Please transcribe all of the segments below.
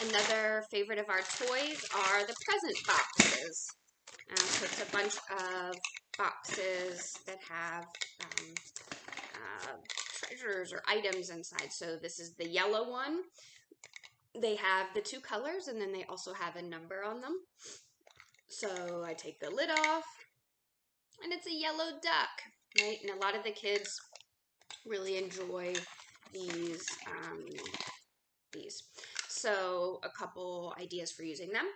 Another favorite of our toys are the present boxes. So it's a bunch of boxes that have treasures or items inside. So this is the yellow one. They have the two colors, and then they also have a number on them. So I take the lid off, and it's a yellow duck, right? And a lot of the kids really enjoy these. So a couple ideas for using them.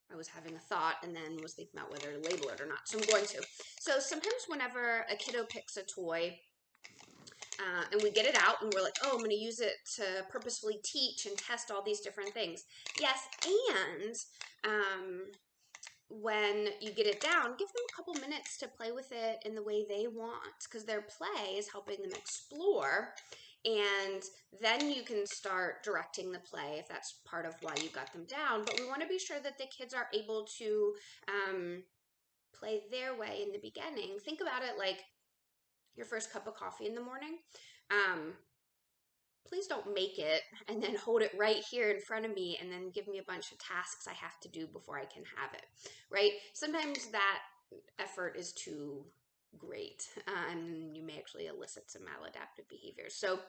I was having a thought and then was thinking about whether to label it or not, so I'm going to. So sometimes whenever a kiddo picks a toy, and we get it out and we're like, oh, I'm going to use it to purposefully teach and test all these different things. Yes, and when you get it down, give them a couple minutes to play with it in the way they want, because their play is helping them explore, and then you can start directing the play if that's part of why you got them down. But we want to be sure that the kids are able to play their way in the beginning. Think about it like your first cup of coffee in the morning. Please don't make it and then hold it right here in front of me and then give me a bunch of tasks I have to do before I can have it, right? Sometimes that effort is too great, and you may actually elicit some maladaptive behaviors. So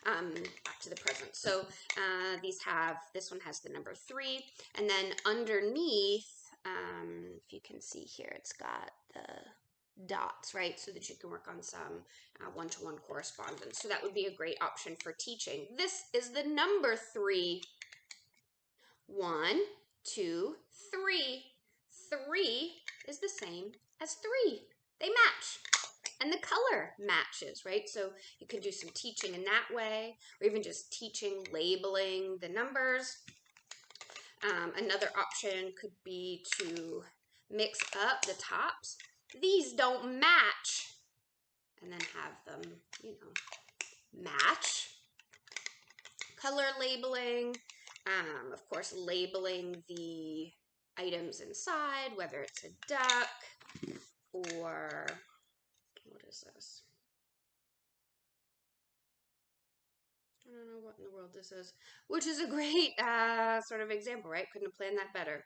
back to the present. So this one has the number 3, and then underneath, if you can see here, it's got the dots, right? So that you can work on some one-to-one correspondence. So that would be a great option for teaching. This is the number 3. 1, 2, 3. 3 is the same as 3. They match. And the color matches, right? So you can do some teaching in that way, or even just teaching, labeling the numbers. Another option could be to mix up the tops. These don't match. And then have them, match. Color labeling. Of course, labeling the items inside, whether it's a duck or, what is this? I don't know what in the world this is, which is a great sort of example, right? Couldn't have planned that better.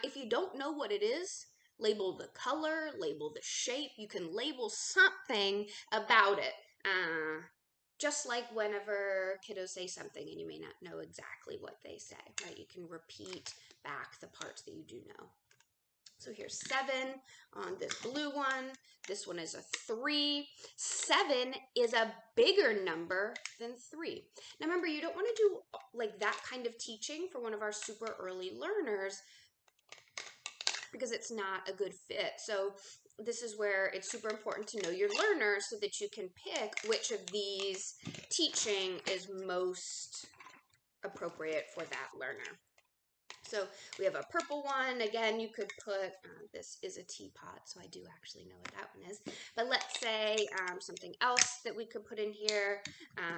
If you don't know what it is, label the color, label the shape. You can label something about it. Just like whenever kiddos say something and you may not know exactly what they say, right? You can repeat back the parts that you do know. So here's 7 on this blue one. This one is a 3. 7 is a bigger number than 3. Now remember, you don't want to do like that kind of teaching for one of our super early learners because it's not a good fit. So this is where it's super important to know your learners so that you can pick which of these teaching is most appropriate for that learner. So we have a purple one. Again, you could put, this is a teapot, so I do actually know what that one is. But let's say something else that we could put in here,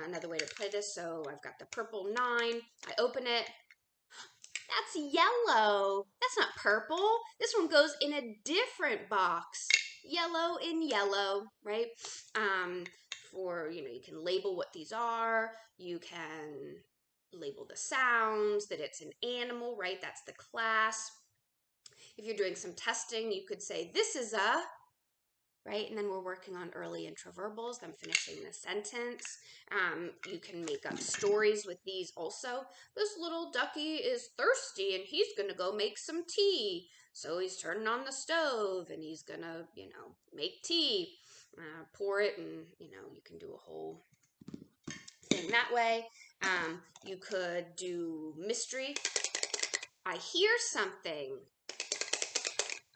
another way to play this. So I've got the purple 9. I open it. That's yellow. That's not purple. This one goes in a different box. Yellow in yellow, right? You can label what these are. You can label the sounds, that it's an animal, right? That's the class. If you're doing some testing, you could say, this is a, right? And then we're working on early intraverbals, then finishing the sentence. You can make up stories with these also. This little ducky is thirsty and he's going to go make some tea. So he's turning on the stove and he's going to, make tea, pour it, and, you can do a whole thing that way. You could do mystery. I hear something.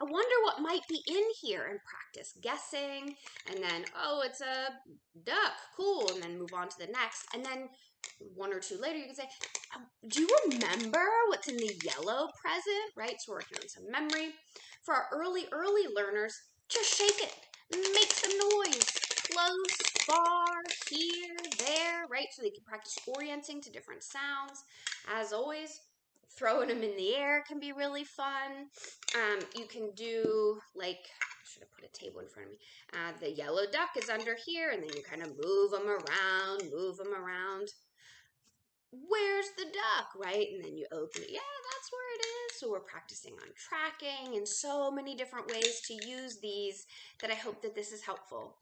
I wonder what might be in here, and practice guessing. And then, oh, it's a duck. Cool. And then move on to the next. And then 1 or 2 later, you can say, do you remember what's in the yellow present? Right? So we're working on some memory. For our early learners, just shake it. Make some noise. Close, far, here, there, right? So they can practice orienting to different sounds. As always, throwing them in the air can be really fun. You can do like should have put a table in front of me. The yellow duck is under here, and then you kind of move them around, Where's the duck, right? And then you open it. Yeah, that's where it is. So we're practicing on tracking and so many different ways to use these that I hope that this is helpful.